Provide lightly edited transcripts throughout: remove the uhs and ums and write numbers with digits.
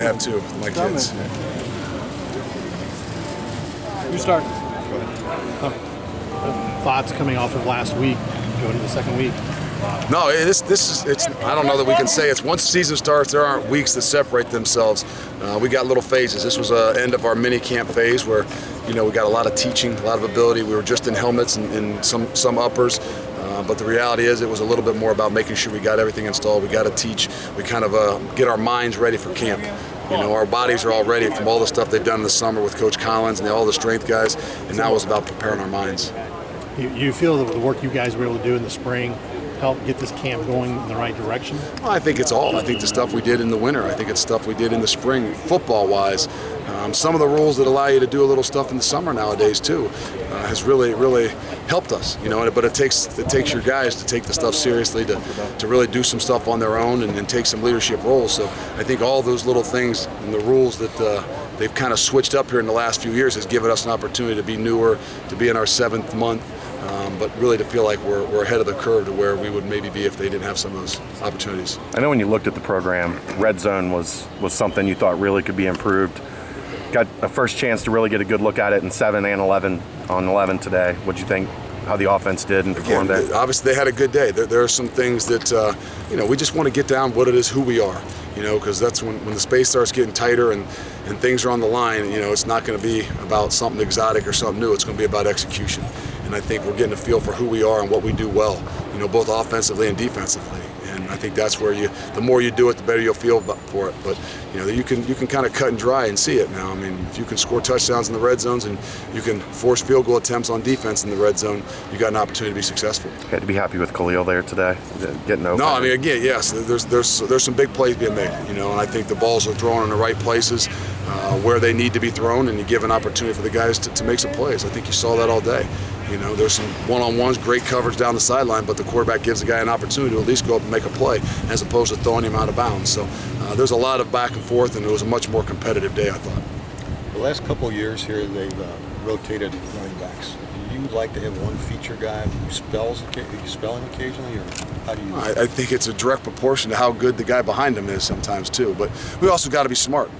I have two with my kids. You start. Thoughts coming off of last week, going into the second week? No, it's. I don't know that we can say it's once the season starts, there aren't weeks that separate themselves. We got little phases. This was an end of our mini camp phase where, we got a lot of teaching, a lot of ability. We were just in helmets and some uppers. But the reality is it was a little bit more about making sure we got everything installed. We got to teach. We kind of get our minds ready for camp. Our bodies are all ready from all the stuff they've done in the summer with Coach Collins and all the strength guys, and now it's about preparing our minds. You feel that the work you guys were able to do in the spring help get this camp going in the right direction? Well, I think it's all. I think the stuff we did in the winter. I think it's stuff we did in the spring, football-wise. Some of the rules that allow you to do a little stuff in the summer nowadays too has really helped us. But it takes your guys to take the stuff seriously, to really do some stuff on their own and take some leadership roles. So I think all those little things and the rules that they've kind of switched up here in the last few years has given us an opportunity to be newer, to be in our 7th month. But really to feel like we're ahead of the curve to where we would maybe be if they didn't have some of those opportunities. I know when you looked at the program, red zone was something you thought really could be improved. Got a first chance to really get a good look at it in 7 and 11 on 11 today. What'd you think how the offense did and performed there? Obviously they had a good day. There are some things that, we just want to get down what it is, who we are. Because that's when the space starts getting tighter and things are on the line, it's not going to be about something exotic or something new. It's going to be about execution. And I think we're getting a feel for who we are and what we do well, both offensively and defensively. And I think that's where the more you do it, the better you'll feel for it. But you can kind of cut and dry and see it now. I mean, if you can score touchdowns in the red zones and you can force field goal attempts on defense in the red zone, you got an opportunity to be successful. You had to be happy with Khalil there today, getting open. No, I mean, again, yes, there's some big plays being made, and I think the balls are thrown in the right places where they need to be thrown, and you give an opportunity for the guys to make some plays. I think you saw that all day. There's some one-on-ones, great coverage down the sideline, but the quarterback gives the guy an opportunity to at least go up and make a play as opposed to throwing him out of bounds. So there's a lot of back and forth, and it was a much more competitive day, I thought. The last couple of years here, they've rotated running backs. Do you like to have one feature guy who spells him occasionally, or how do you? I think it's a direct proportion to how good the guy behind him is sometimes too. But we also got to be smart.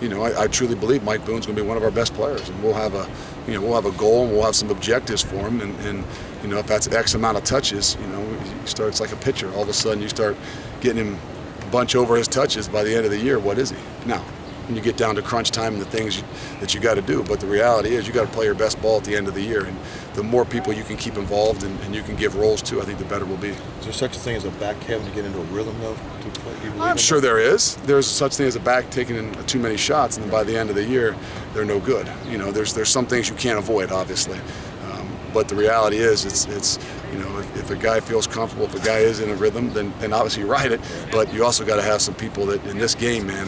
I truly believe Mike Boone's going to be one of our best players, and we'll have a goal and we'll have some objectives for him. And if that's X amount of touches, it's like a pitcher. All of a sudden, you start getting him a bunch over his touches by the end of the year. What is he now? When you get down to crunch time and the things that you got to do. But the reality is you got to play your best ball at the end of the year. And the more people you can keep involved and you can give roles to, I think the better we'll be. Is there such a thing as a back having to get into a rhythm, though, to play? I'm sure there is. There's such thing as a back taking in too many shots, and then by the end of the year, they're no good. There's some things you can't avoid, obviously. But the reality is, it's if a guy feels comfortable, if a guy is in a rhythm, then obviously you ride it. But you also got to have some people that in this game, man,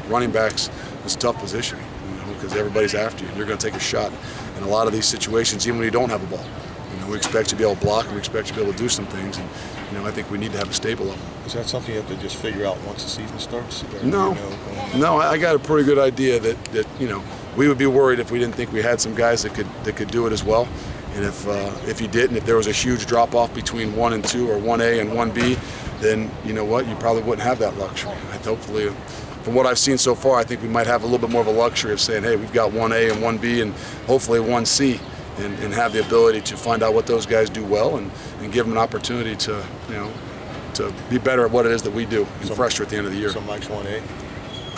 running backs is a tough position, because everybody's after you. And you're going to take a shot in a lot of these situations, even when you don't have a ball. We expect you to be able to block, and we expect you to be able to do some things. And I think we need to have a stable of them. Is that something you have to just figure out once the season starts? No, I got a pretty good idea that we would be worried if we didn't think we had some guys that could do it as well. And if you didn't, if there was a huge drop-off between 1 and 2 or 1A and 1B, then you know what, you probably wouldn't have that luxury. Hopefully, from what I've seen so far, I think we might have a little bit more of a luxury of saying, hey, we've got 1A and 1B and hopefully 1C, and have the ability to find out what those guys do well and give them an opportunity to be better at what it is that we do and fresher at the end of the year. So Mike's 1A?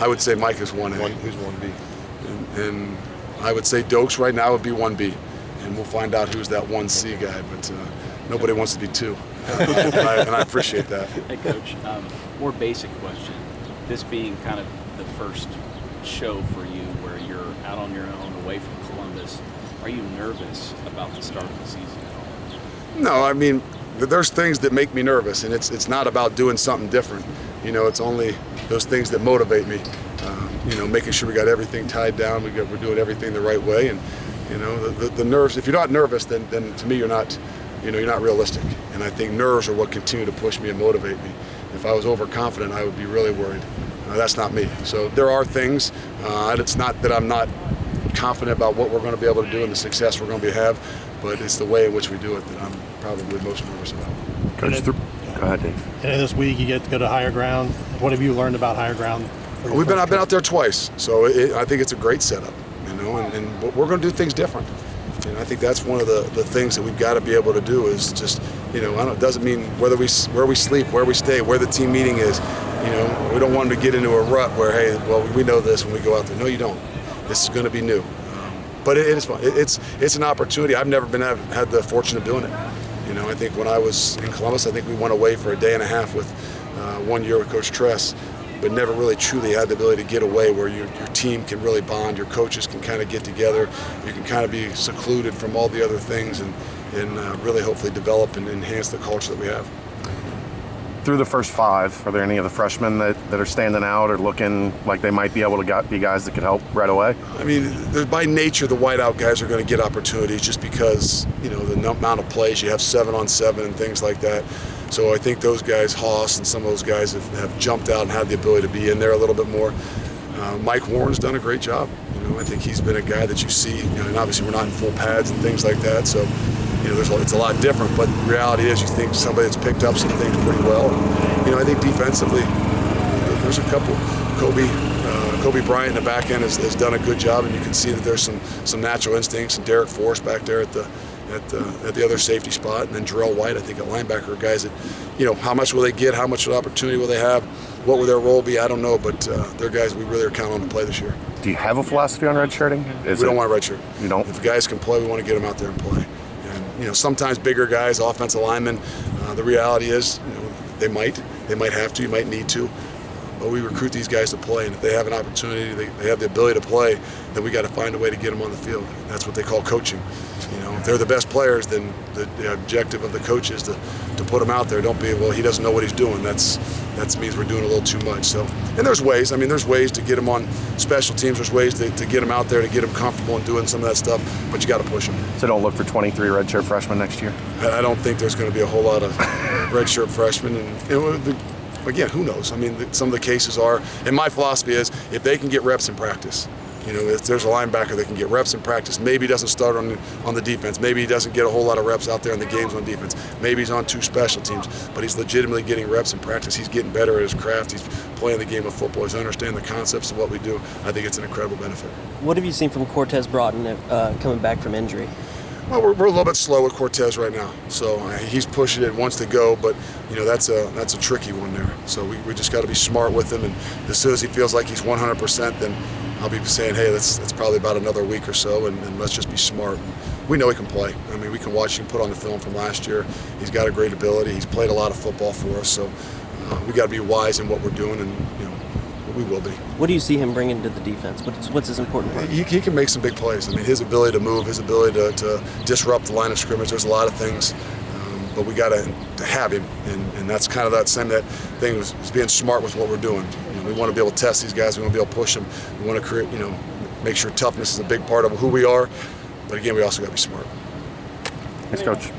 I would say Mike is 1A. Who's 1B? And I would say Dokes right now would be 1B. And we'll find out who's that 1C guy, but nobody wants to be 2. and I appreciate that. Hey, Coach, more basic question. This being kind of the first show for you where you're out on your own away from Columbus, are you nervous about the start of the season at all? No, I mean, there's things that make me nervous, and it's not about doing something different. It's only those things that motivate me. Making sure we got everything tied down, we're doing everything the right way, and the nerves. If you're not nervous, then to me you're not realistic. And I think nerves are what continue to push me and motivate me. If I was overconfident, I would be really worried. That's not me. So there are things. It's not that I'm not confident about what we're going to be able to do and the success we're going to have, but it's the way in which we do it that I'm probably most nervous about. Coach, go ahead, Dave. And this week you get to go to higher ground. What have you learned about higher ground for your I've first been trip? out there twice, so I think it's a great setup, and we're going to do things different. And I think that's one of the things that we've got to be able to do is just, it doesn't mean where we sleep, where we stay, where the team meeting is. We don't want them to get into a rut where, hey, well, we know this when we go out there. No, you don't. This is going to be new. But it is fun. It's an opportunity. I've never had the fortune of doing it. I think when I was in Columbus, I think we went away for a day and a half with 1 year with Coach Tress, but never really truly had the ability to get away where your team can really bond, your coaches can kind of get together, you can kind of be secluded from all the other things and really hopefully develop and enhance the culture that we have. Through the first 5, are there any of the freshmen that are standing out or looking like they might be able to be guys that could help right away? I mean, by nature, the whiteout guys are going to get opportunities just because, the amount of plays. You have 7-on-7 and things like that. So I think those guys, Haas and some of those guys have jumped out and had the ability to be in there a little bit more. Mike Warren's done a great job. I think he's been a guy that you see, and obviously we're not in full pads and things like that. So, it's a lot different, but the reality is you think somebody that's picked up some things pretty well. I think defensively, there's a couple. Kobe Bryant in the back end has done a good job, and you can see that there's some natural instincts. And Derek Forrest back there at the other safety spot, and then Jarrell White, I think, at linebacker, are guys that, how much will they get? How much opportunity will they have? What will their role be? I don't know, but they're guys we really are counting on to play this year. Do you have a philosophy on redshirting? We don't want a redshirt. You don't? If guys can play, we want to get them out there and play. And sometimes bigger guys, offensive linemen, the reality is, they might have to, you might need to. But we recruit these guys to play, and if they have an opportunity, they have the ability to play, then we got to find a way to get them on the field. That's what they call coaching. If they're the best players, then the objective of the coach is to put them out there. Don't be, well, he doesn't know what he's doing. That means we're doing a little too much. So, and there's ways. I mean, there's ways to get them on special teams. There's ways to get them out there, to get them comfortable and doing some of that stuff. But you got to push them. So don't look for 23 redshirt freshmen next year? I don't think there's going to be a whole lot of redshirt freshmen. And again, who knows? I mean, some of the cases are, and my philosophy is, if they can get reps in practice, if there's a linebacker that can get reps in practice, maybe he doesn't start on the defense, maybe he doesn't get a whole lot of reps out there in the games on defense, maybe he's on 2 special teams, but he's legitimately getting reps in practice. He's getting better at his craft. He's playing the game of football. He's understanding the concepts of what we do. I think it's an incredible benefit. What have you seen from Cortez Broughton coming back from injury? Well, we're a little bit slow with Cortez right now, so he's pushing it, wants to go, but that's a tricky one there. So we just got to be smart with him, and as soon as he feels like he's 100%, then I'll be saying, hey, that's probably about another week or so, and let's just be smart. We know he can play. I mean, we can watch him put on the film from last year. He's got a great ability. He's played a lot of football for us, so we got to be wise in what we're doing, and we will be. What do you see him bringing to the defense? What's his important part? He can make some big plays. I mean, his ability to move, his ability to disrupt the line of scrimmage, there's a lot of things, but we got to have him, and that's kind of that thing is being smart with what we're doing. We want to be able to test these guys. We want to be able to push them. We want to create, make sure toughness is a big part of who we are, but again, we also got to be smart. Thanks, Coach.